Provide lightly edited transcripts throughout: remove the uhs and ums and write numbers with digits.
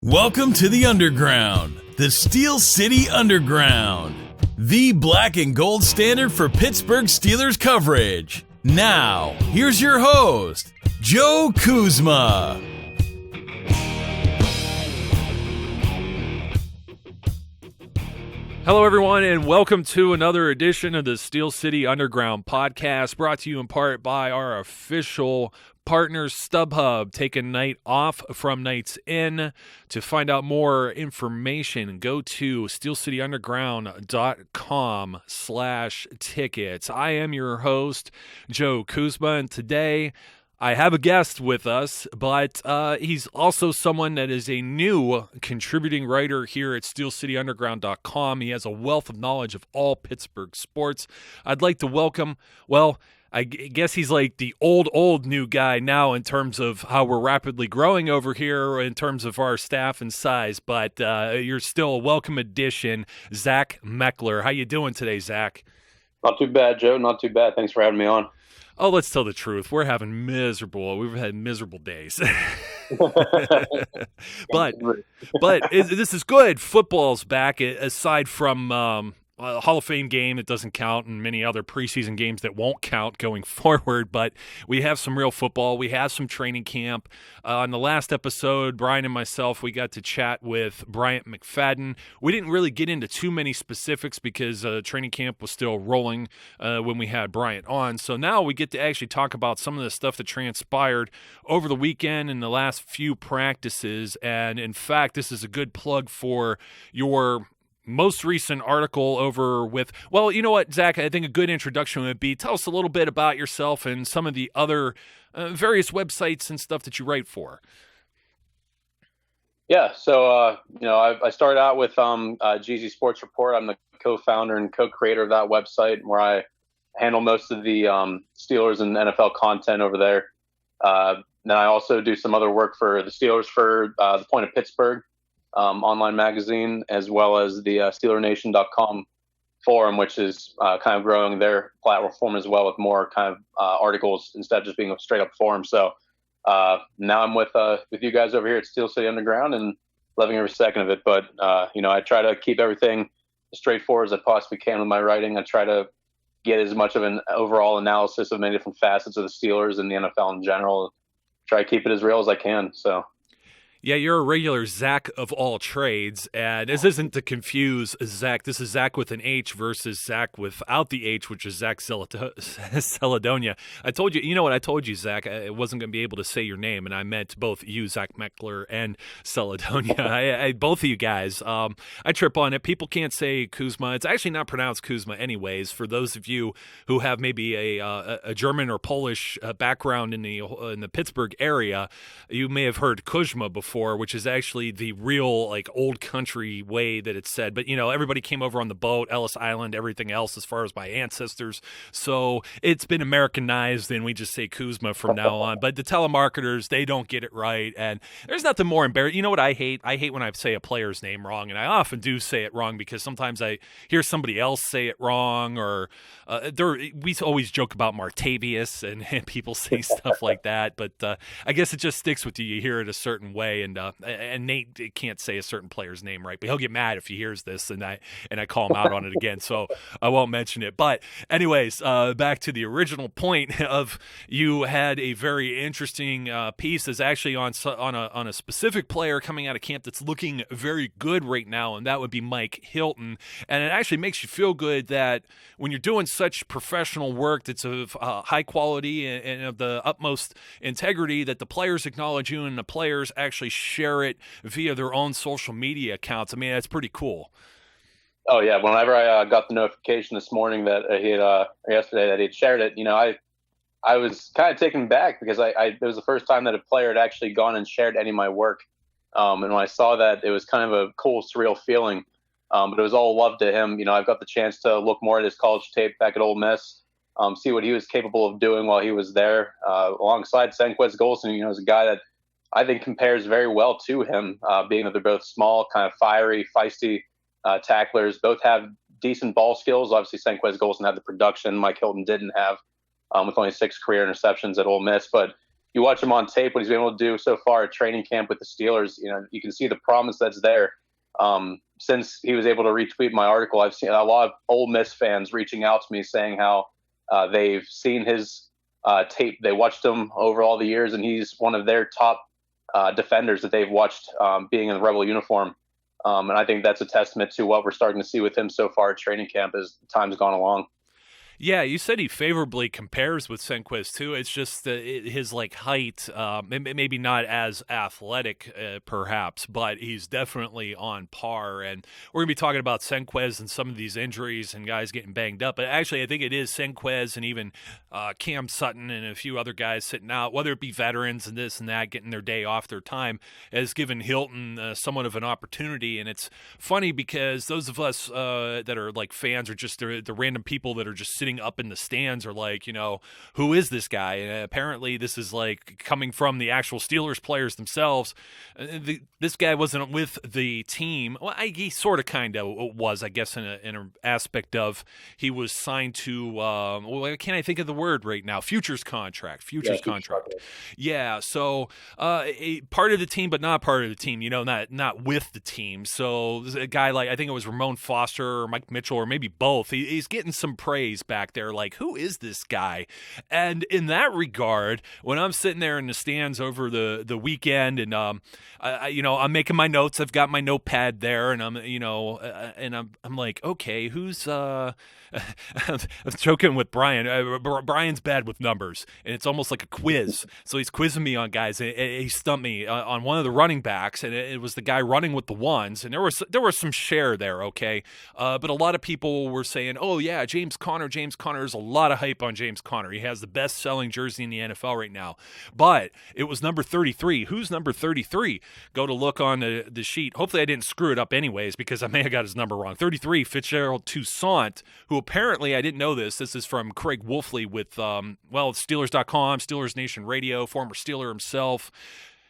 Welcome to the Underground, the Steel City Underground, the black and gold standard for Pittsburgh Steelers coverage. Now, here's your host, Joe Kuzma. Hello, everyone, and welcome to another edition of the Steel City Underground podcast, brought to you in part by our official partners, StubHub. Take a night off from nights in. To find out more information, go to steelcityunderground.com/tickets. I am your host, Joe Kuzma, and today I have a guest with us, but he's also someone that is a new contributing writer here at steelcityunderground.com. He has a wealth of knowledge of all Pittsburgh sports. I'd like to welcome, I guess he's like the old new guy now in terms of how we're rapidly growing over here in terms of our staff and size, but you're still a welcome addition, Zach Metkler. How you doing today, Zach? Not too bad, Joe. Not too bad. Thanks for having me on. Oh, let's tell the truth. We've had miserable days. but this is good. Football's back, aside from a Hall of Fame game that doesn't count and many other preseason games that won't count going forward. But we have some real football. We have some training camp. On the last episode, Brian and myself, we got to chat with Bryant McFadden. We didn't really get into too many specifics because training camp was still rolling when we had Bryant on. So now we get to actually talk about some of the stuff that transpired over the weekend and the last few practices. And in fact, this is a good plug for your most recent article over with, well, you know what, Zach, I think a good introduction would be, tell us a little bit about yourself and some of the other various websites and stuff that you write for. Yeah, so, I started out with GZ Sports Report. I'm the co-founder and co-creator of that website where I handle most of the Steelers and NFL content over there. Then I also do some other work for the Steelers for The Point of Pittsburgh, online magazine, as well as the SteelerNation.com forum, which is kind of growing their platform as well with more kind of articles instead of just being a straight up forum. So now I'm with you guys over here at Steel City Underground and loving every second of it. But, I try to keep everything as straightforward as I possibly can with my writing. I try to get as much of an overall analysis of many different facets of the Steelers and the NFL in general. Try to keep it as real as I can. So. Yeah, you're a regular Zach of all trades, and this isn't to confuse Zach. This is Zach with an H versus Zach without the H, which is Zach Celedonia. I told you, I told you, Zach, I wasn't going to be able to say your name, and I meant both you, Zach Metkler, and Celedonia. Both of you guys. I trip on it. People can't say Kuzma. It's actually not pronounced Kuzma anyways. For those of you who have maybe a German or Polish background in the Pittsburgh area, you may have heard Kuzma before, which is actually the real old country way that it's said. But everybody came over on the boat, Ellis Island, everything else as far as my ancestors. So it's been Americanized, and we just say Kuzma from now on. But the telemarketers, they don't get it right, and there's nothing more embarrassing. You know what I hate? I hate when I say a player's name wrong, and I often do say it wrong because sometimes I hear somebody else say it wrong, or we always joke about Martavius, and people say stuff like that. But I guess it just sticks with you. You hear it a certain way. And Nate can't say a certain player's name right, but he'll get mad if he hears this, and I call him out on it again, so I won't mention it. But anyways, back to the original point of you had a very interesting piece that's actually on a specific player coming out of camp that's looking very good right now, and that would be Mike Hilton. And it actually makes you feel good that when you're doing such professional work that's of high quality and of the utmost integrity, that the players acknowledge you and the players actually share it via their own social media accounts. I mean, that's pretty cool. Oh yeah. Whenever I got the notification this morning that yesterday that he had shared it, I was kind of taken back because it was the first time that a player had actually gone and shared any of my work. And when I saw that, it was kind of a cool, surreal feeling. But it was all love to him. I've got the chance to look more at his college tape back at Ole Miss, see what he was capable of doing while he was there, alongside Senquez Golson. Is a guy that I think compares very well to him, being that they're both small, kind of fiery, feisty tacklers. Both have decent ball skills. Obviously, Senquez Golson had the production Mike Hilton didn't have, with only 6 career interceptions at Ole Miss. But you watch him on tape, what he's been able to do so far at training camp with the Steelers, you can see the promise that's there. Since he was able to retweet my article, I've seen a lot of Ole Miss fans reaching out to me saying how they've seen his tape. They watched him over all the years, and he's one of their top defenders that they've watched being in the Rebel uniform. And I think that's a testament to what we're starting to see with him so far at training camp as time's gone along. Yeah, you said he favorably compares with Senquez too. It's just his height, maybe not as athletic, perhaps, but he's definitely on par. And we're gonna be talking about Senquez and some of these injuries and guys getting banged up. But actually, I think it is Senquez and even Cam Sutton and a few other guys sitting out, whether it be veterans and this and that, getting their day off their time, has given Hilton somewhat of an opportunity. And it's funny because those of us that are fans or just the random people that are just sitting up in the stands are who is this guy? And apparently this is coming from the actual Steelers players themselves. This guy wasn't with the team. Well, he sort of kind of was, I guess, in an aspect of he was signed to can't I think of the word right now? Futures contract. Yeah. So part of the team, but not part of the team. Not with the team. So a guy I think it was Ramon Foster or Mike Mitchell or maybe both. He's getting some praise back there, who is this guy? And in that regard, when I'm sitting there in the stands over the weekend, and I'm making my notes, I've got my notepad there, and I'm like, okay, who's I'm joking with Brian. Brian's bad with numbers, and it's almost like a quiz. So he's quizzing me on guys. He stumped me on one of the running backs, and it was the guy running with the ones. And there was some share there, okay? But a lot of people were saying, oh, yeah, James Conner. There's a lot of hype on James Conner. He has the best-selling jersey in the NFL right now. But it was number 33. Who's number 33? Go to look on the sheet. Hopefully I didn't screw it up anyways because I may have got his number wrong. 33, Fitzgerald Toussaint, who apparently, I didn't know this is from Craig Wolfley with, Steelers.com, Steelers Nation Radio, former Steeler himself.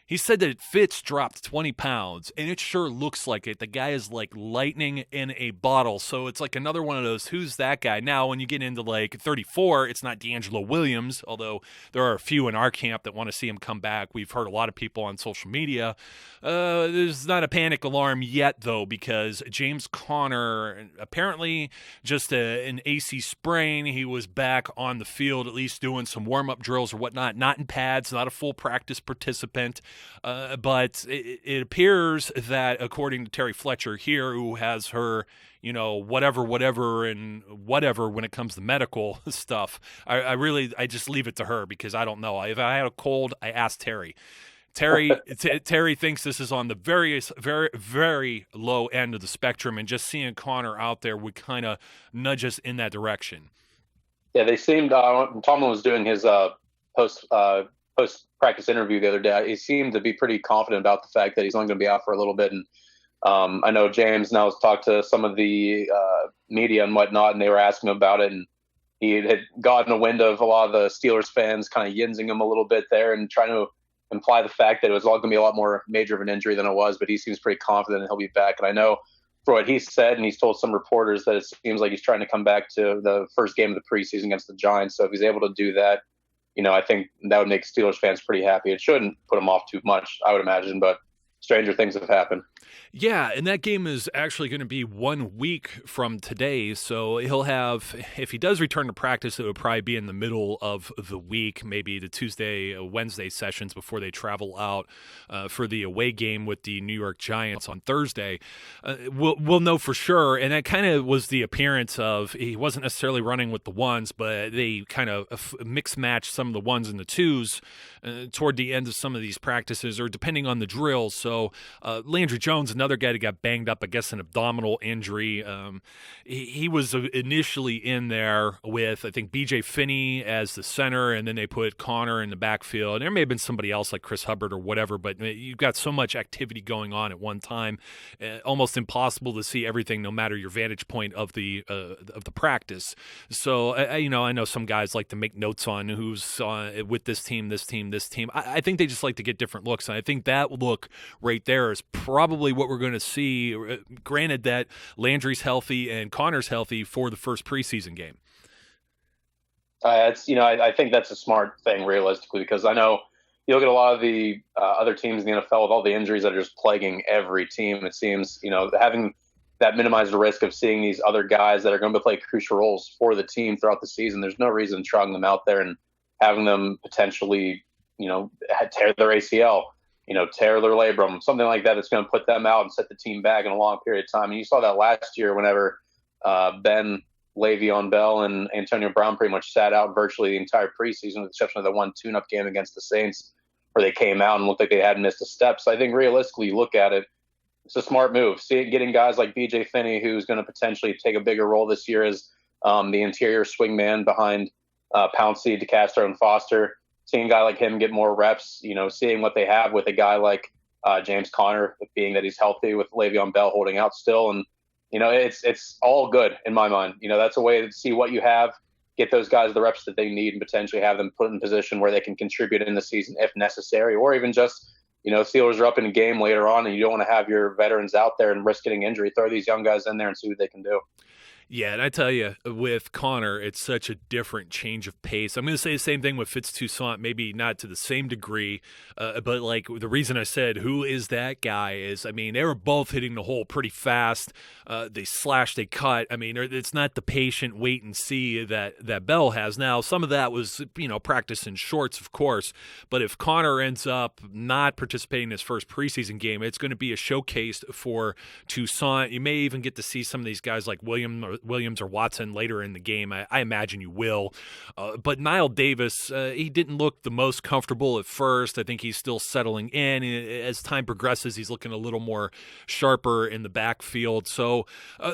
He said that Fitz dropped 20 pounds, and it sure looks like it. The guy is like lightning in a bottle. So it's another one of those, who's that guy? Now, when you get into 34, it's not D'Angelo Williams, although there are a few in our camp that want to see him come back. We've heard a lot of people on social media. There's not a panic alarm yet, though, because James Conner, apparently just an AC sprain. He was back on the field, at least doing some warm-up drills or whatnot, not in pads, not a full practice participant. But it appears that, according to Terry Fletcher here, who has her, whatever and whatever when it comes to medical stuff, I just leave it to her because I don't know. If I had a cold, I asked Terry. Terry thinks this is on the very, very low end of the spectrum, and just seeing Conner out there would kind of nudge us in that direction. Yeah, they seemed. Tomlin was doing his post-practice interview the other day. He seemed to be pretty confident about the fact that he's only going to be out for a little bit. And I know James now has talked to some of the media and whatnot, and they were asking him about it. And he had gotten a wind of a lot of the Steelers fans kind of yinsing him a little bit there and trying to imply the fact that it was all going to be a lot more major of an injury than it was. But he seems pretty confident that he'll be back. And I know for what he said, and he's told some reporters that it seems like he's trying to come back to the first game of the preseason against the Giants. So if he's able to do that, I think that would make Steelers fans pretty happy. It shouldn't put him off too much, I would imagine, but stranger things have happened. Yeah, and that game is actually going to be 1 week from today, so he'll have, if he does return to practice, it would probably be in the middle of the week, maybe the Tuesday, Wednesday sessions before they travel out for the away game with the New York Giants on Thursday. We'll know for sure, and that kind of was the appearance of, he wasn't necessarily running with the ones, but they kind of mix-match some of the ones and the twos toward the end of some of these practices, or depending on the drills. So Landry Jones, another guy that got banged up, I guess an abdominal injury. He was initially in there with, I think, B.J. Finney as the center, and then they put Conner in the backfield. And there may have been somebody else like Chris Hubbard or whatever, but you've got so much activity going on at one time, almost impossible to see everything no matter your vantage point of the practice. So, I know some guys like to make notes on who's with this team. I think they just like to get different looks, and I think that look right there is probably what we're going to see, granted that Landry's healthy and Conner's healthy for the first preseason game. I think that's a smart thing realistically, because I know you look at a lot of the other teams in the NFL with all the injuries that are just plaguing every team. It seems, having that minimized risk of seeing these other guys that are going to play crucial roles for the team throughout the season. There's no reason trotting them out there and having them potentially, tear their ACL, tear their labrum, something like that that's going to put them out and set the team back in a long period of time. And you saw that last year whenever Ben, Le'Veon Bell, and Antonio Brown pretty much sat out virtually the entire preseason, with the exception of the one tune-up game against the Saints, where they came out and looked like they hadn't missed a step. So I think realistically, you look at it, it's a smart move. Getting guys like B.J. Finney, who's going to potentially take a bigger role this year as the interior swingman behind Pouncey, DeCastro, and Foster. Seeing a guy like him get more reps, seeing what they have with a guy like James Conner, being that he's healthy, with Le'Veon Bell holding out still. And, it's all good in my mind. That's a way to see what you have, get those guys the reps that they need, and potentially have them put in a position where they can contribute in the season if necessary, or even just, Steelers are up in a game later on and you don't want to have your veterans out there and risk getting injury. Throw these young guys in there and see what they can do. Yeah, and I tell you, with Connor, it's such a different change of pace. I'm going to say the same thing with Fitz Toussaint, maybe not to the same degree, but like the reason I said, who is that guy, is, they were both hitting the hole pretty fast. They slashed, they cut. It's not the patient wait and see that Bell has. Now, some of that was, practice in shorts, of course, but if Connor ends up not participating in his first preseason game, it's going to be a showcase for Toussaint. You may even get to see some of these guys like Williams or Watson later in the game. I imagine you will. But Niall Davis, he didn't look the most comfortable at first. I think he's still settling in. As time progresses, he's looking a little more sharper in the backfield. So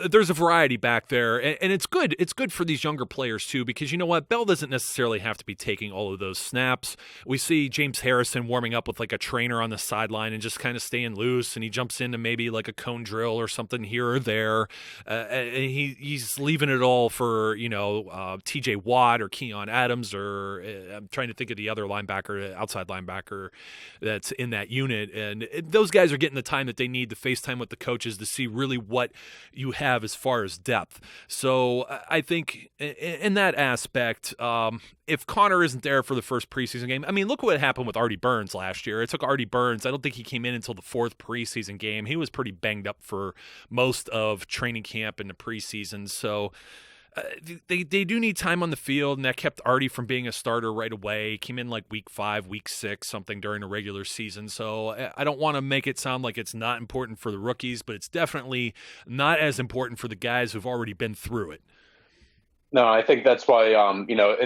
there's a variety back there. And it's good. It's good for these younger players, too, because you know what? Bell doesn't necessarily have to be taking all of those snaps. We see James Harrison warming up with like a trainer on the sideline and just kind of staying loose, and he jumps into maybe like a cone drill or something here or there. And he's leaving it all for, T.J. Watt or Keon Adams, or I'm trying to think of the other outside linebacker that's in that unit. And those guys are getting the time that they need to FaceTime with the coaches to see really what you have as far as depth. So I think in that aspect, if Connor isn't there for the first preseason game, look what happened with Artie Burns last year. It took Artie Burns, I don't think he came in until the fourth preseason game. He was pretty banged up for most of training camp and the preseason. So they do need time on the field, and that kept Artie from being a starter right away. He came in like week 5, week 6, something during the regular season. So I don't want to make it sound like it's not important for the rookies, but it's definitely not as important for the guys who've already been through it. No, I think that's why,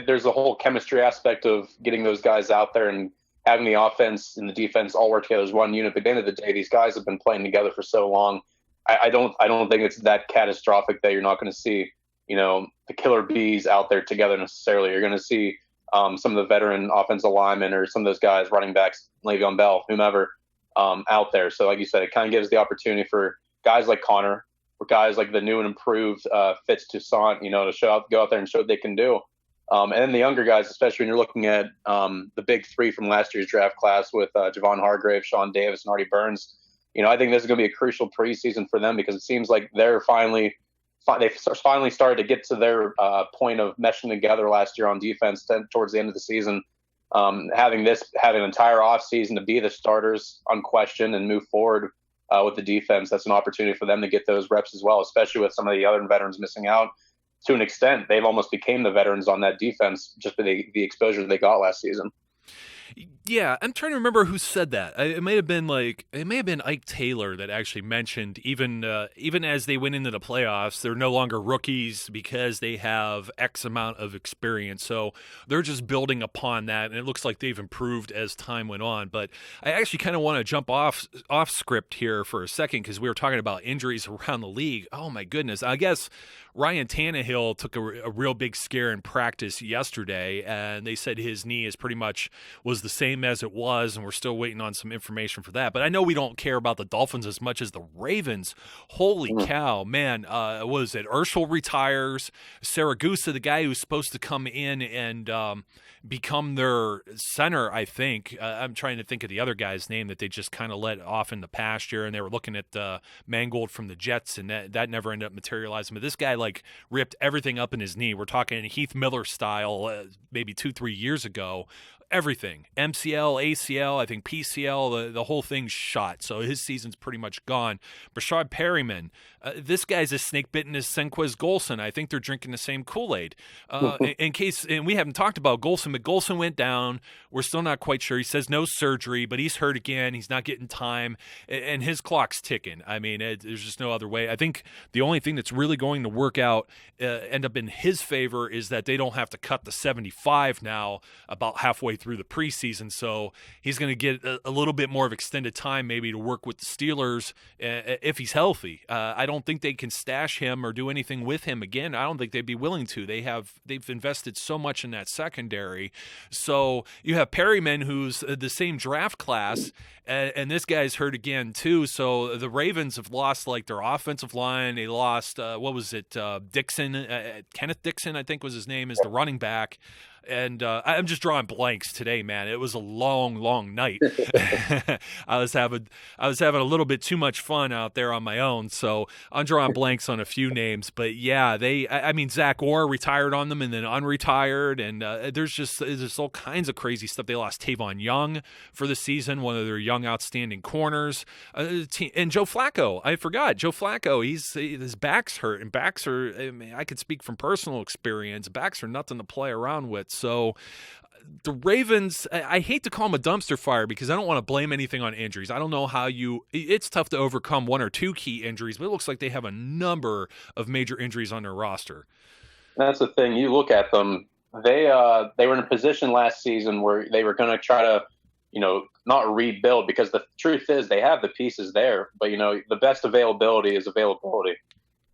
there's a whole chemistry aspect of getting those guys out there and having the offense and the defense all work together as one unit. But at the end of the day, these guys have been playing together for so long. I don't think it's that catastrophic that you're not going to see, the killer bees out there together necessarily. You're going to see some of the veteran offensive linemen or some of those guys, running backs, Le'Veon Bell, whomever, out there. So like you said, it kind of gives the opportunity for guys like Connor, or guys like the new and improved Fitz Toussaint, to go out there and show what they can do. And then the younger guys, especially when you're looking at the big three from last year's draft class with Javon Hargrave, Sean Davis, and Artie Burns. I think this is going to be a crucial preseason for them, because it seems like they've finally started to get to their point of meshing together last year on defense towards the end of the season. Having an entire offseason to be the starters unquestioned and move forward with the defense, that's an opportunity for them to get those reps as well, especially with some of the other veterans missing out. To an extent, they've almost became the veterans on that defense just by the exposure they got last season. Yeah, I'm trying to remember who said that. It may have been Ike Taylor that actually mentioned even as they went into the playoffs, they're no longer rookies because they have X amount of experience. So they're just building upon that, and it looks like they've improved as time went on. But I actually kind of want to jump off script here for a second, because we were talking about injuries around the league. Oh my goodness! I guess Ryan Tannehill took a real big scare in practice yesterday, and they said his knee is pretty much was the same as it was, and we're still waiting on some information for that. But I know we don't care about the Dolphins as much as the Ravens. Holy cow, man. Was it Urschel retires? Saragusa, the guy who's supposed to come in and become their center, I think. I'm trying to think of the other guy's name that they just kind of let off in the pasture, and they were looking at Mangold from the Jets, and that never ended up materializing. But this guy ripped everything up in his knee. We're talking Heath Miller style maybe 2-3 years ago. everything. MCL, ACL, I think PCL, the whole thing's shot. So his season's pretty much gone. Brashad Perryman, this guy's as snake-bitten as Senquez Golson. I think they're drinking the same Kool-Aid. In case, and we haven't talked about Golson, but Golson went down. We're still not quite sure. He says no surgery, but he's hurt again. He's not getting time, and his clock's ticking. I mean, there's just no other way. I think the only thing that's really going to work out, end up in his favor, is that they don't have to cut the 75 now about halfway through the preseason. So he's going to get a little bit more of extended time maybe to work with the Steelers if he's healthy. I don't think they can stash him or do anything with him again. I don't think they'd be willing to. They've invested so much in that secondary. So you have Perryman, who's the same draft class, and this guy's hurt again too. So the Ravens have lost like their offensive line. They lost Dixon, Kenneth Dixon, I think was his name, is the running back. And I'm just drawing blanks today, man. It was a long night. I was having a little bit too much fun out there on my own, so I'm drawing blanks on a few names. But yeah, I mean, Zach Orr retired on them and then unretired, and there's all kinds of crazy stuff. They lost Tavon Young for the season, one of their young outstanding corners, and Joe Flacco. I forgot Joe Flacco. His back's hurt, and backs are. I mean, I could speak from personal experience. Backs are nothing to play around with. So the Ravens, I hate to call them a dumpster fire because I don't want to blame anything on injuries. I don't know how it's tough to overcome one or two key injuries, but it looks like they have a number of major injuries on their roster. That's the thing. You look at them, they were in a position last season where they were going to try to, not rebuild, because the truth is they have the pieces there, but the best availability is availability.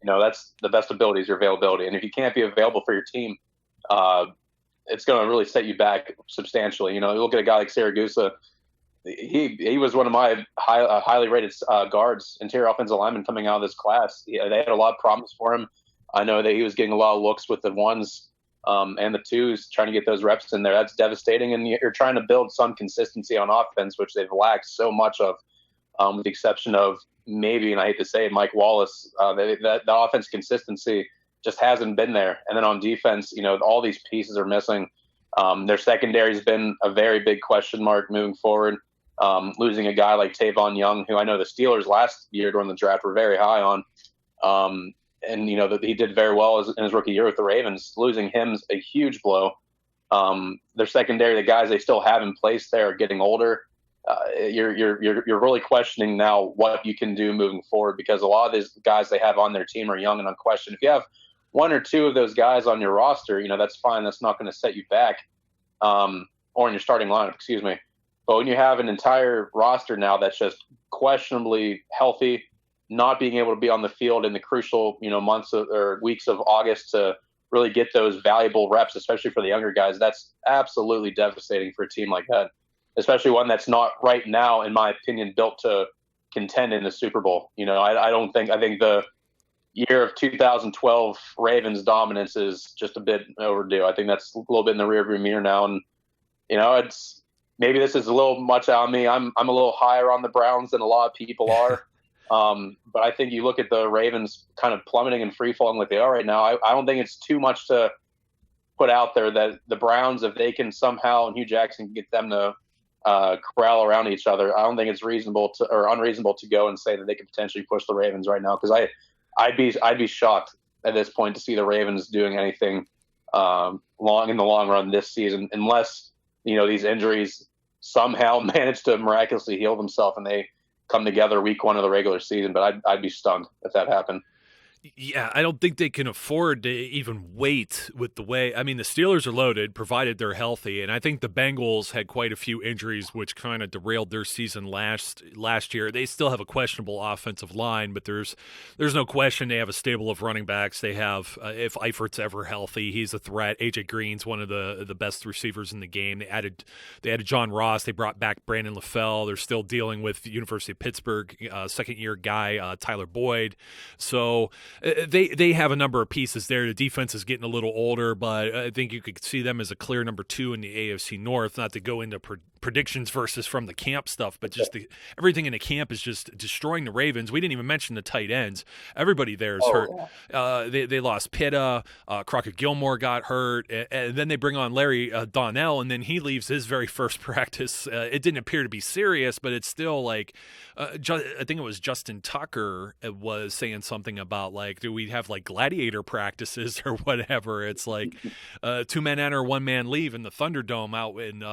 That's the best ability is your availability. And if you can't be available for your team, it's going to really set you back substantially. You look at a guy like Saragusa. He was one of my highly rated guards, interior offensive lineman coming out of this class. They had a lot of problems for him. I know that he was getting a lot of looks with the ones and the twos, trying to get those reps in there. That's devastating. And you're trying to build some consistency on offense, which they've lacked so much of, with the exception of maybe, and I hate to say it, Mike Wallace. The offense consistency just hasn't been there. And then on defense, all these pieces are missing. Their secondary has been a very big question mark moving forward. Losing a guy like Tavon Young, who I know the Steelers last year during the draft were very high on. And that he did very well in his rookie year with the Ravens. Losing him's a huge blow. Their secondary, the guys they still have in place there are getting older. You're really questioning now what you can do moving forward, because a lot of these guys they have on their team are young and unquestioned. If you have one or two of those guys on your roster, that's fine. That's not going to set you back, or in your starting lineup, excuse me. But when you have an entire roster now that's just questionably healthy, not being able to be on the field in the crucial, months or weeks of August to really get those valuable reps, especially for the younger guys, that's absolutely devastating for a team like that, especially one that's not right now, in my opinion, built to contend in the Super Bowl. I think the year of 2012 Ravens dominance is just a bit overdue. I think that's a little bit in the rearview mirror now. And, it's maybe this is a little much on me. I'm a little higher on the Browns than a lot of people are. But I think you look at the Ravens kind of plummeting and free falling like they are right now. I don't think it's too much to put out there that the Browns, if they can somehow, and Hugh Jackson get them to corral around each other, I don't think it's reasonable or unreasonable to go and say that they could potentially push the Ravens right now. Because I'd be shocked at this point to see the Ravens doing anything in the long run this season, unless these injuries somehow manage to miraculously heal themselves and they come together week one of the regular season. But I'd be stunned if that happened. Yeah, I don't think they can afford to even wait with the way. I mean, the Steelers are loaded, provided they're healthy, and I think the Bengals had quite a few injuries, which kind of derailed their season last year. They still have a questionable offensive line, but there's no question they have a stable of running backs. They have, if Eifert's ever healthy, he's a threat. AJ Green's one of the best receivers in the game. They added John Ross. They brought back Brandon LaFell. They're still dealing with the University of Pittsburgh second-year guy Tyler Boyd. So they have a number of pieces there. The defense is getting a little older, but I think you could see them as a clear number 2 in the AFC North. Not to go into predictions versus from the camp stuff, but just everything in the camp is just destroying the Ravens. We didn't even mention the tight ends. Everybody there is hurt. They lost Pitta. Crockett Gilmore got hurt, and then they bring on Larry Donnell, and then he leaves his very first practice. It didn't appear to be serious, but it's still like I think it was Justin Tucker was saying something about like, do we have like gladiator practices or whatever? It's like 2 men enter, 1 man leave in the Thunderdome out in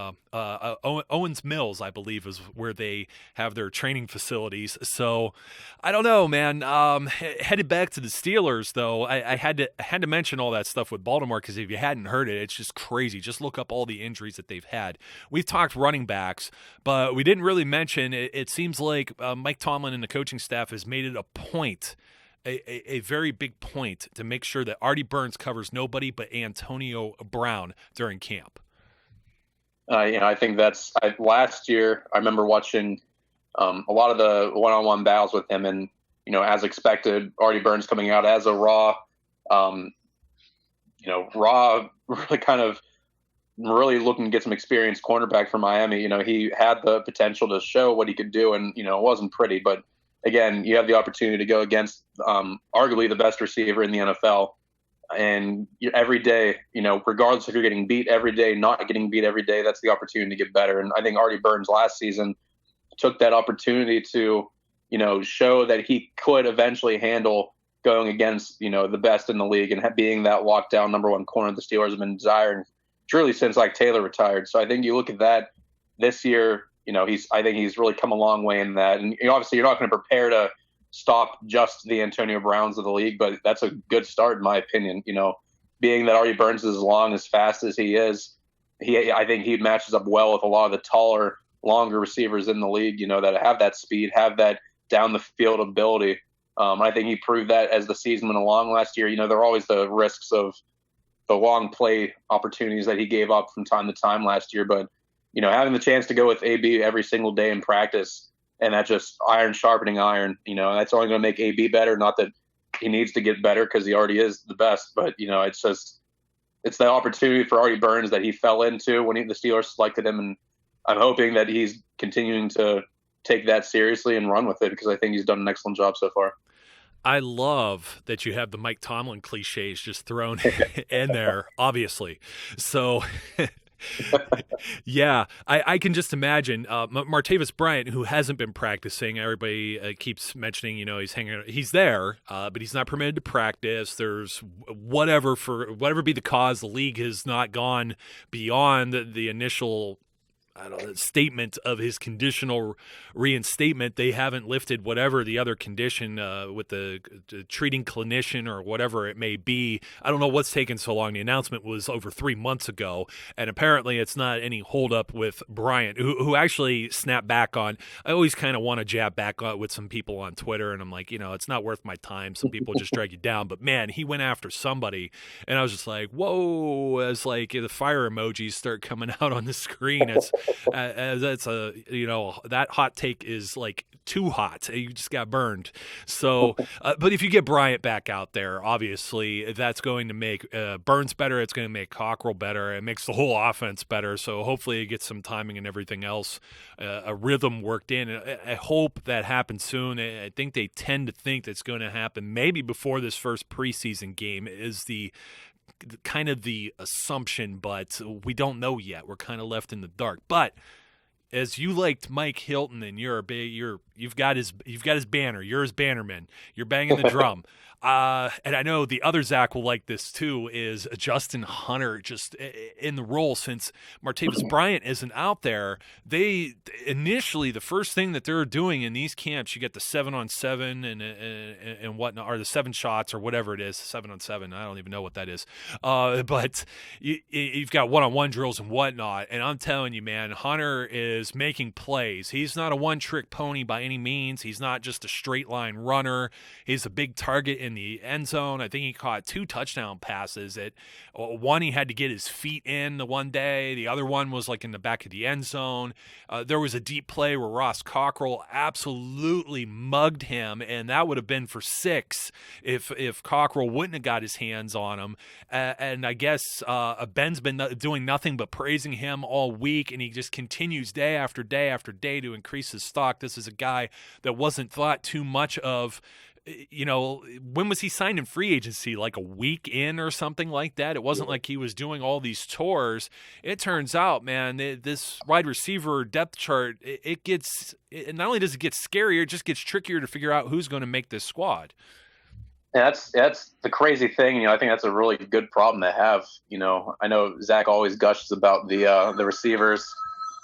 Owens Mills, I believe, is where they have their training facilities. So I don't know, man. Headed back to the Steelers, though, I had to mention all that stuff with Baltimore, because if you hadn't heard it, it's just crazy. Just look up all the injuries that they've had. We've talked running backs, but we didn't really mention it seems like Mike Tomlin and the coaching staff has made it a point, a very big point, to make sure that Artie Burns covers nobody but Antonio Brown during camp. I think that's last year. I remember watching a lot of the one-on-one battles with him, and as expected, Artie Burns coming out as a raw, really looking to get some experienced cornerback for Miami. He had the potential to show what he could do, and it wasn't pretty. But again, you have the opportunity to go against arguably the best receiver in the NFL. And every day, regardless if you're getting beat every day, not getting beat every day, that's the opportunity to get better. And I think Artie Burns last season took that opportunity to, show that he could eventually handle going against, the best in the league, and being that lockdown number 1 corner the Steelers have been desiring truly since like Taylor retired. So I think you look at that this year, I think he's really come a long way in that. And obviously you're not going to prepare to stop just the Antonio Browns of the league, but that's a good start in my opinion. Being that Artie Burns is as long, as fast as he is, I think he matches up well with a lot of the taller, longer receivers in the league, that have that speed, have that down the field ability. I think he proved that as the season went along last year. There are always the risks of the long play opportunities that he gave up from time to time last year, but having the chance to go with AB every single day in practice, and that just iron sharpening iron, that's only going to make AB better. Not that he needs to get better, because he already is the best, but it's the opportunity for Artie Burns that he fell into when the Steelers selected him, and I'm hoping that he's continuing to take that seriously and run with it, because I think he's done an excellent job so far. I love that you have the Mike Tomlin cliches just thrown in there, obviously. So, yeah, I can just imagine Martavis Bryant, who hasn't been practicing. Everybody keeps mentioning, he's there, but he's not permitted to practice. There's whatever be the cause, the league has not gone beyond the initial statement of his conditional reinstatement. They haven't lifted whatever the other condition with the treating clinician or whatever it may be. I don't know what's taken so long. The announcement was over 3 months ago, and apparently it's not any holdup with Bryant, who actually snapped back on. I always kind of want to jab back on with some people on Twitter, and I'm like, it's not worth my time. Some people just drag you down, but man, he went after somebody, and I was just like, whoa! As like the fire emojis start coming out on the screen, that's that hot take is like too hot. You just got burned. So, but if you get Bryant back out there, obviously that's going to make Burns better. It's going to make Cockrell better. It makes the whole offense better. So hopefully it gets some timing and everything else, a rhythm worked in. I hope that happens soon. I think they tend to think that's going to happen maybe before this first preseason game is the kind of the assumption, but we don't know yet. We're kind of left in the dark. But as you liked Mike Hilton, and you've got his banner. You're his bannerman. You're banging the drum. And I know the other Zach will like this too, is Justin Hunter just in the role since Martavis Bryant isn't out there. They initially, the first thing that they're doing in these camps, you get the 7-on-7 and whatnot, or the 7 shots or whatever it is, 7-on-7. I don't even know what that is. But you've got one-on-one drills and whatnot. And I'm telling you, man, Hunter is making plays. He's not a one-trick pony by any means. He's not just a straight line runner. He's a big target in the end zone. I think he caught 2 touchdown passes. One, he had to get his feet in the one day. The other one was like in the back of the end zone. There was a deep play where Ross Cockrell absolutely mugged him, and that would have been for 6 if Cockrell wouldn't have got his hands on him. And I guess Ben's been doing nothing but praising him all week, and he just continues day after day after day to increase his stock. This is a guy that wasn't thought too much of. When was he signed in free agency? Like a week in or something like that? It wasn't like he was doing all these tours. It turns out, man, this wide receiver depth chart, not only does it get scarier, it just gets trickier to figure out who's going to make this squad. Yeah, that's the crazy thing. I think that's a really good problem to have. I know Zach always gushes about the receivers,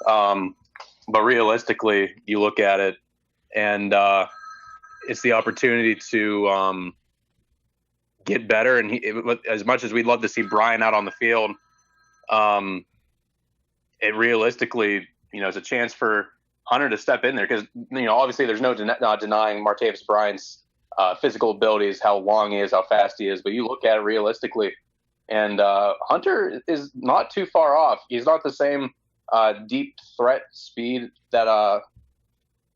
but realistically, you look at it, and it's the opportunity to get better. And as much as we'd love to see Brian out on the field, it realistically, is a chance for Hunter to step in there because obviously there's no denying Martavis Bryant's physical abilities, how long he is, how fast he is. But you look at it realistically, and Hunter is not too far off. He's not the same deep threat speed that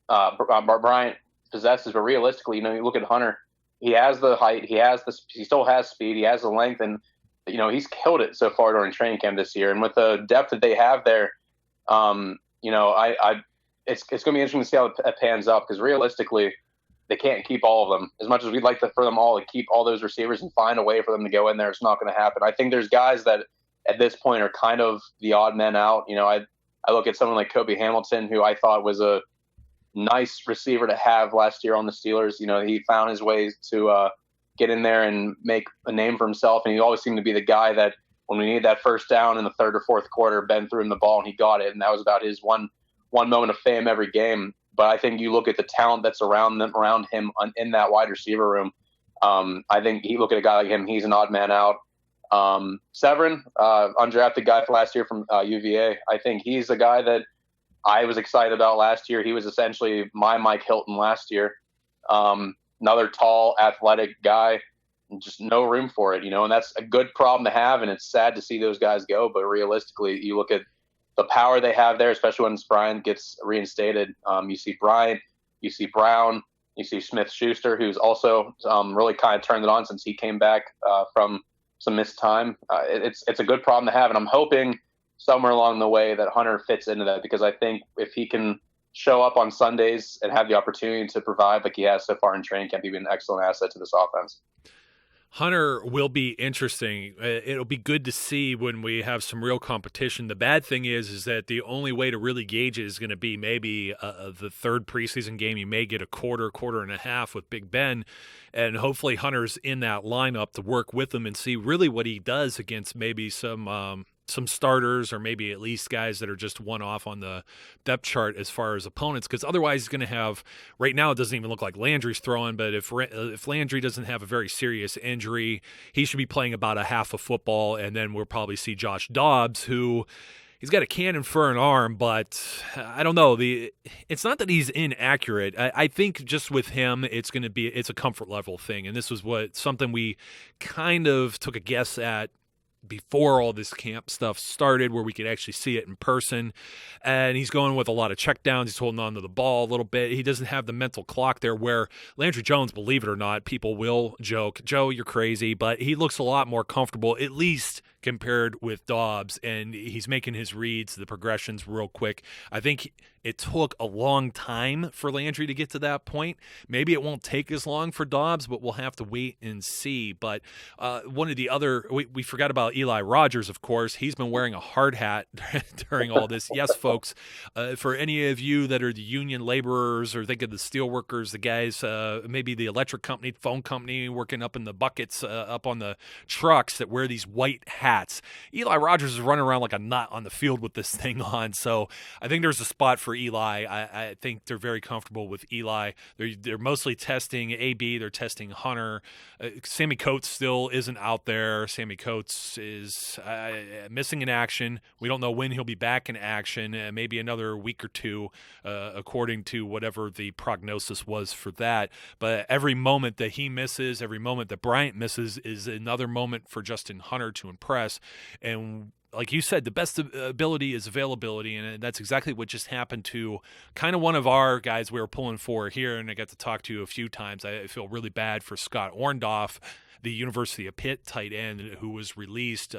Bryant possesses, but realistically, you look at Hunter. He has the height, he still has speed, he has the length, and he's killed it so far during training camp this year. And with the depth that they have there, it's going to be interesting to see how it pans out because realistically, they can't keep all of them. As much as we'd like for them all to keep all those receivers and find a way for them to go in there, it's not going to happen. I think there's guys that at this point are kind of the odd men out. I look at someone like Kobe Hamilton, who I thought was a nice receiver to have last year on the Steelers. He found his ways to get in there and make a name for himself. And he always seemed to be the guy that when we needed that first down in the third or fourth quarter, Ben threw him the ball and he got it. And that was about his one moment of fame every game. But I think you look at the talent that's around him in that wide receiver room. I think you look at a guy like him, he's an odd man out. Severin, undrafted guy for last year from UVA. I think he's a guy that I was excited about last year. He was essentially my Mike Hilton last year. Another tall, athletic guy, just no room for it, and that's a good problem to have. And it's sad to see those guys go. But realistically, you look at the power they have there, especially when Bryant gets reinstated. You see Bryant, you see Brown, you see Smith-Schuster, who's also really kind of turned it on since he came back from some missed time. It's a good problem to have, and I'm hoping somewhere along the way that Hunter fits into that because I think if he can show up on Sundays and have the opportunity to provide like he has so far in training camp, he'd be an excellent asset to this offense. Hunter will be interesting. It'll be good to see when we have some real competition. The bad thing is that the only way to really gauge it is going to be maybe the third preseason game. You may get a quarter and a half with Big Ben, and hopefully Hunter's in that lineup to work with him and see really what he does against maybe some starters or maybe at least guys that are just one-off on the depth chart as far as opponents, because otherwise he's going to have – right now it doesn't even look like Landry's throwing, but if Landry doesn't have a very serious injury, he should be playing about a half of football, and then we'll probably see Josh Dobbs, who – he's got a cannon for an arm, but I don't know. It's not that he's inaccurate. I think just with him, it's a comfort level thing, and this was something we kind of took a guess at before all this camp stuff started, where we could actually see it in person. And he's going with a lot of checkdowns. He's holding on to the ball a little bit. He doesn't have the mental clock there where Landry Jones, believe it or not, people will joke, Joe, you're crazy, but he looks a lot more comfortable, at least compared with Dobbs, and he's making his reads, the progressions real quick. I think it took a long time for Landry to get to that point. Maybe it won't take as long for Dobbs, but we'll have to wait and see. But one of the other, we forgot about Eli Rogers, of course. He's been wearing a hard hat during all this. Yes, folks, for any of you that are the union laborers or think of the steel workers, the guys, maybe the electric company, phone company, working up in the buckets, up on the trucks that wear these white hats hats. Eli Rogers is running around like a nut on the field with this thing on, so I think there's a spot for Eli. I think they're very comfortable with Eli. They're mostly testing AB. They're testing Hunter. Sammy Coates still isn't out there. Sammy Coates is missing in action. We don't know when he'll be back in action. Maybe another week or two, according to whatever the prognosis was for that. But every moment that he misses, every moment that Bryant misses is another moment for Justin Hunter to impress. And like you said, the best ability is availability, and that's exactly what just happened to kind of one of our guys we were pulling for here, and I got to talk to a few times. I feel really bad for Scott Orndorff, the University of Pitt tight end who was released.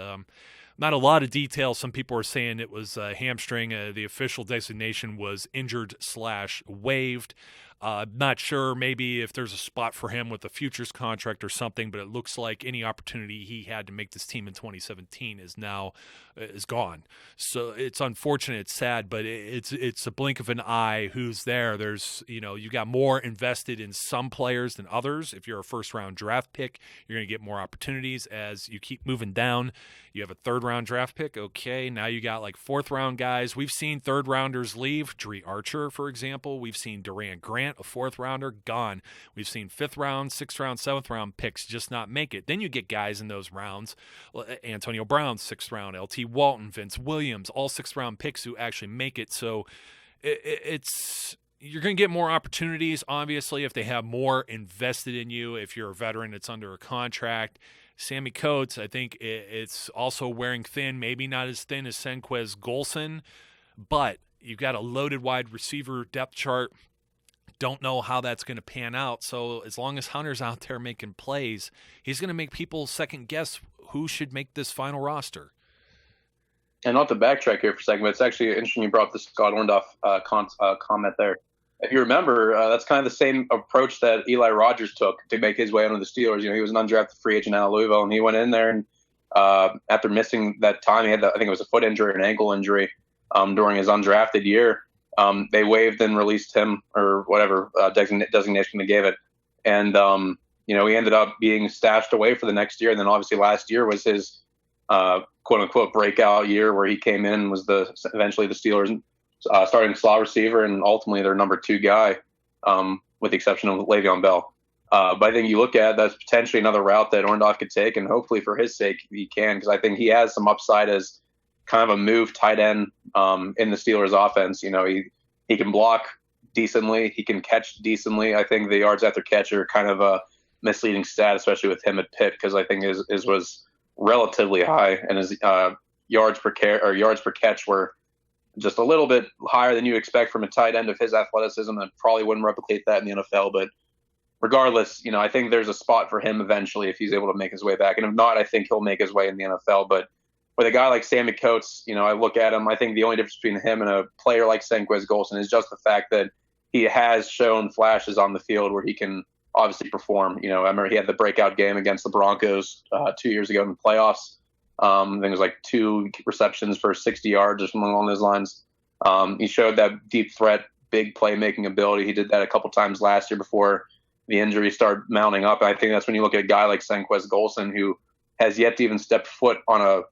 Not a lot of detail. Some people are saying it was a hamstring. The official designation was injured/waived. Not sure maybe if there's a spot for him with a futures contract or something, but it looks like any opportunity he had to make this team in 2017 is gone. So it's unfortunate, it's sad, but it's a blink of an eye who's there. There's, you got more invested in some players than others. If you're a first-round draft pick, you're going to get more opportunities. As you keep moving down, you have a third-round draft pick. Okay, now you got like fourth-round guys. We've seen third-rounders leave. Dree Archer, for example. We've seen Durant Grant, a fourth-rounder, gone. We've seen fifth-round, sixth-round, seventh-round picks just not make it. Then you get guys in those rounds. Antonio Brown, sixth-round. L.T. Walton, Vince Williams, all sixth-round picks who actually make it. So it's you're going to get more opportunities, obviously, if they have more invested in you. If you're a veteran that's under a contract. Sammy Coates, I think it's also wearing thin, maybe not as thin as Senquez Golson, but you've got a loaded wide receiver depth chart. Don't know how that's going to pan out. So as long as Hunter's out there making plays, he's going to make people second guess who should make this final roster. And not to backtrack here for a second, but it's actually interesting you brought up the Scott Orndorff comment there. If you remember, that's kind of the same approach that Eli Rogers took to make his way onto the Steelers. He was an undrafted free agent out of Louisville, and he went in there and after missing that time, he had I think it was a foot injury or an ankle injury during his undrafted year. They waived and released him or whatever designation they gave it. And, he ended up being stashed away for the next year. And then obviously last year was his quote unquote breakout year where he came in and was eventually the Steelers starting slot receiver and ultimately their number 2 guy, with the exception of Le'Veon Bell. But I think you look at that's potentially another route that Orndorff could take, and hopefully for his sake he can, because I think he has some upside as kind of a move tight end in the Steelers offense. He can block decently, he can catch decently. I think the yards after catch are kind of a misleading stat, especially with him at Pitt, because I think his was relatively high, and his yards per catch were just a little bit higher than you expect from a tight end of his athleticism, and probably wouldn't replicate that in the NFL. But regardless, I think there's a spot for him eventually if he's able to make his way back. And if not, I think he'll make his way in the NFL. But with a guy like Sammy Coates, I look at him, I think the only difference between him and a player like Senquez Golson is just the fact that he has shown flashes on the field where he can obviously perform. I remember he had the breakout game against the Broncos 2 years ago in the playoffs. I think it was like 2 receptions for 60 yards or something along those lines. He showed that deep threat, big playmaking ability. He did that a couple times last year before the injuries started mounting up. And I think that's when you look at a guy like Senquez Golson, who has yet to even step foot on a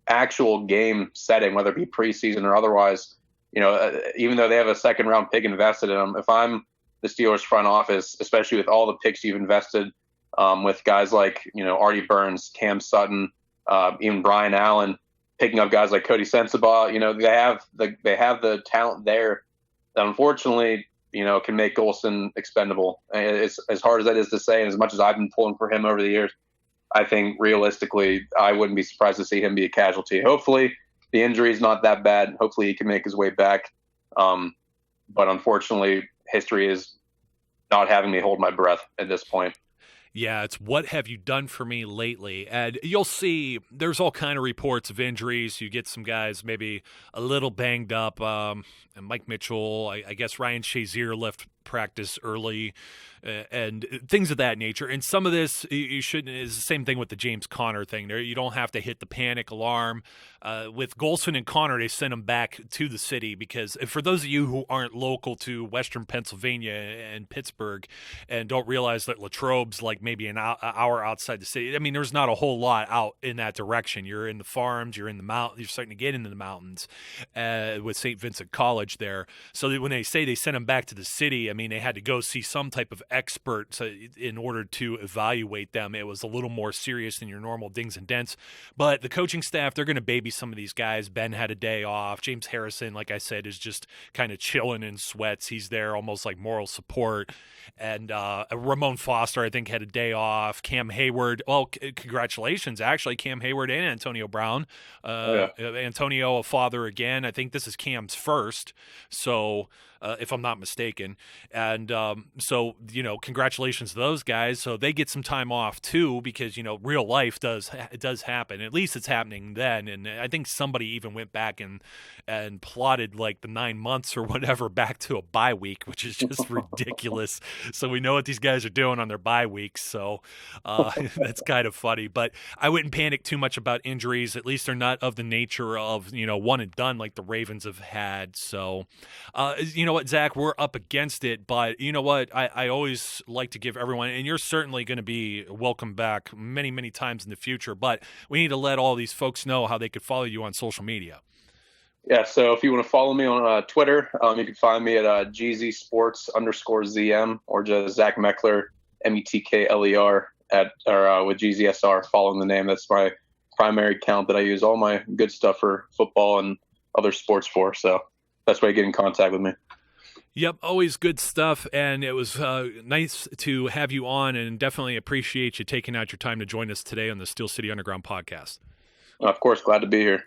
actual game setting, whether it be preseason or otherwise. Even though they have a second round pick invested in him, if I'm the Steelers front office, especially with all the picks you've invested with guys like, Artie Burns, Cam Sutton, even Brian Allen, picking up guys like Cody Sensabaugh, they have the talent there that unfortunately, can make Golson expendable. It's as hard as that is to say, and as much as I've been pulling for him over the years, I think realistically, I wouldn't be surprised to see him be a casualty. Hopefully the injury is not that bad. Hopefully he can make his way back. But unfortunately, history is not having me hold my breath at this point. Yeah, it's what have you done for me lately? And you'll see there's all kind of reports of injuries. You get some guys maybe a little banged up. And Mike Mitchell, I guess Ryan Shazier left practice early and things of that nature. And some of this you shouldn't is the same thing with the James Conner thing. There, you don't have to hit the panic alarm. With Golson and Conner, they sent them back to the city because for those of you who aren't local to Western Pennsylvania and Pittsburgh and don't realize that Latrobe's like maybe an hour outside the city. I mean, there's not a whole lot out in that direction. You're in the farms, you're in the mountains, you're starting to get into the mountains with St. Vincent College there. So that when they say they sent them back to the city, I mean, they had to go see some type of expert in order to evaluate them. It was a little more serious than your normal dings and dents. But the coaching staff, they're going to baby some of these guys. Ben had a day off. James Harrison, like I said, is just kind of chilling in sweats. He's there almost like moral support. And Ramon Foster, I think, had a day off. Cam Hayward, well, congratulations, actually, Cam Hayward and Antonio Brown. Antonio, a father again. I think this is Cam's first. So if I'm not mistaken. And so, congratulations to those guys. So they get some time off too, because, real life does happen. At least it's happening then. And I think somebody even went back and plotted like the 9 months or whatever back to a bye week, which is just ridiculous. So we know what these guys are doing on their bye weeks. So that's kind of funny, but I wouldn't panic too much about injuries. At least they're not of the nature of, one and done like the Ravens have had. So, you know what, Zach, we're up against it, but you know what? I always like to give everyone, and you're certainly going to be welcome back many, many times in the future, but we need to let all these folks know how they could follow you on social media. Yeah, so if you want to follow me on Twitter, you can find me at GZSports_ZM or just Zach Metkler, Metkler with GZSR, following the name. That's my primary account that I use all my good stuff for football and other sports for. So that's why you get in contact with me. Yep, always good stuff, and it was nice to have you on, and definitely appreciate you taking out your time to join us today on the Steel City Underground podcast. Of course, glad to be here.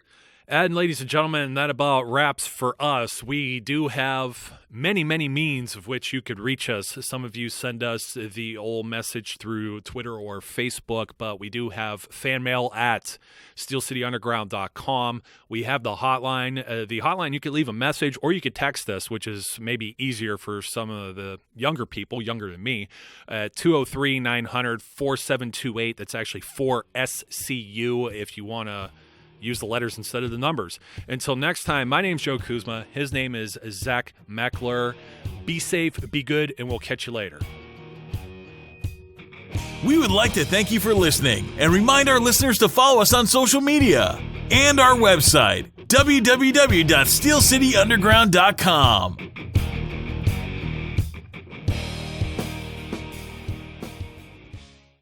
And ladies and gentlemen, that about wraps for us. We do have many, many means of which you could reach us. Some of you send us the old message through Twitter or Facebook, but we do have fan mail at steelcityunderground.com. We have the hotline. The hotline, you could leave a message or you could text us, which is maybe easier for some of the younger people, younger than me, 203-900-4728. That's actually 4SCU if you want to use the letters instead of the numbers. Until next time, my name's Joe Kuzma. His name is Zach Metkler. Be safe, be good, and we'll catch you later. We would like to thank you for listening and remind our listeners to follow us on social media and our website, www.steelcityunderground.com.